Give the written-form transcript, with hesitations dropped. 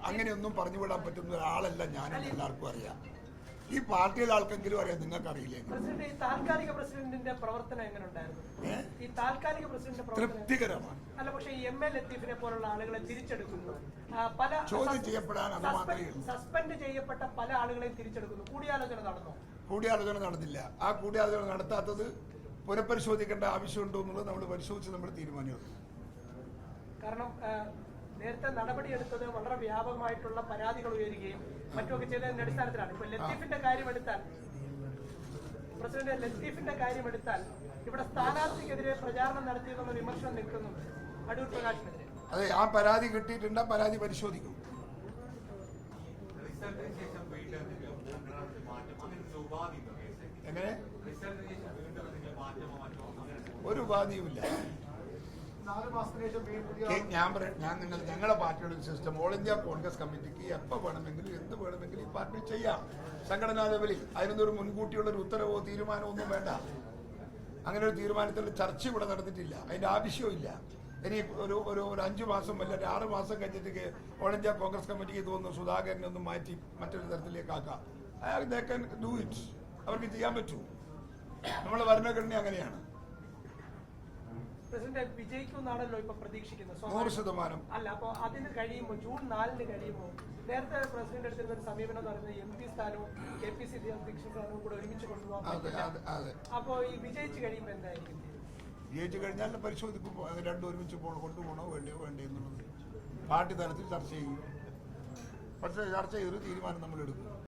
അങ്ങനെയൊന്നും പറഞ്ഞുവിടാൻ പറ്റുന്ന ഒരാളല്ല ഞാനും, എല്ലാവർക്കും അറിയാം. ഈ പാർട്ടിയിലെ ആൾക്കെങ്കിലും അറിയാം, നിങ്ങൾക്ക് അറിയില്ലേ? തൃപ്തികരമാണ്. ചോദ്യം ചെയ്യപ്പെടാൻ അത് മാത്രമേ ഉള്ളൂ. സസ്പെൻഡ് ചെയ്യപ്പെട്ട പല ആളുകളെയും തിരിച്ചെടുക്കുന്നു. കൂടിയാലോചന നടന്നു? കൂടിയാലോചന നടന്നില്ല. ആ കൂടിയാലോചന നടത്താത്തത് പുനഃപരിശോധിക്കേണ്ട ആവശ്യമുണ്ടോ എന്നുള്ളത് നമ്മൾ പരിശോധിച്ച് നമ്മൾ തീരുമാനമെടുക്കും. കാരണം നേരത്തെ നടപടിയെടുത്തത് വളരെ വ്യാപകമായിട്ടുള്ള പരാതികൾ ഉയരുകയും മറ്റുമൊക്കെ ചെയ്തതിന്റെ അടിസ്ഥാനത്തിലാണ്. ഇപ്പൊ ലത്തീഫിന്റെ കാര്യമെടുത്താൽ, പ്രസിഡന്റ് ലത്തീഫിന്റെ കാര്യമെടുത്താൽ ഇവിടെ സ്ഥാനാർത്ഥിക്കെതിരെ പ്രചാരണം നടത്തിയെന്നുള്ള വിമർശനം നിൽക്കുന്നുണ്ട് അടൂർ പ്രകാശിനെതിരെ. അതെ, ആ പരാതി കിട്ടിയിട്ടുണ്ട്. പരാതി പരിശോധിക്കും. എങ്ങനെ? ഒരു ഉപാധിയുമില്ല. ഞങ്ങളുടെ പാർട്ടിയുടെ സിസ്റ്റം ഓൾ ഇന്ത്യ കോൺഗ്രസ് കമ്മിറ്റിക്ക് എപ്പോൾ വേണമെങ്കിലും എന്ത് വേണമെങ്കിലും ഈ പാർട്ടി ചെയ്യാം. സംഘടനാ ലെവലിൽ അതിനൊരു മുൻകൂട്ടിയുള്ള ഒരു ഉത്തരവോ തീരുമാനമോ ഒന്നും വേണ്ട. അങ്ങനെ ഒരു തീരുമാനത്തിൽ ചർച്ച ഇവിടെ നടന്നിട്ടില്ല. അതിന്റെ ആവശ്യവും ഇല്ല. ഇനി ഒരു 5 മാസം അല്ല 6 മാസം കഴിഞ്ഞിട്ട് ഓൾ ഇന്ത്യ കോൺഗ്രസ് കമ്മിറ്റിക്ക് തോന്നുന്നു സുധാകരനെ ഒന്ന് മാറ്റി മറ്റൊരു തരത്തിലേക്ക് ആക്കാം. അവർക്ക് ചെയ്യാൻ പറ്റൂ. നമ്മളെ ഭരണഘടന അങ്ങനെയാണ്. പ്രസിഡന്റ് വിജയിക്കുന്നാണല്ലോ ഇപ്പൊ പ്രതീക്ഷിക്കുന്നത്. 100%. അല്ല, അപ്പൊ അതിന് കഴിയുമ്പോൾ ജൂൺ 4 കഴിയുമ്പോൾ നേരത്തെ പ്രസിഡന്റ് എടുത്തിരുന്ന ഒരു സമീപനം എന്ന് പറയുന്നത് MP സ്ഥാനവും KPCC അധ്യക്ഷ സ്ഥാനവും കൂടെ ഒരുമിച്ച് കൊണ്ടുപോകാൻ. അപ്പൊ ഈ വിജയിച്ചു കഴിയുമ്പോൾ എന്തായിരിക്കും? വിജയിച്ചു കഴിഞ്ഞാൽ പരിശോധിക്കും. രണ്ടും ഒരുമിച്ച് കൊണ്ടുപോകണോ വേണ്ടയോ എന്നുള്ളത് പാർട്ടി തലത്തിൽ ചർച്ച ചെയ്യും. പക്ഷേ ചർച്ച ചെയ്തൊരു തീരുമാനം നമ്മൾ എടുക്കും.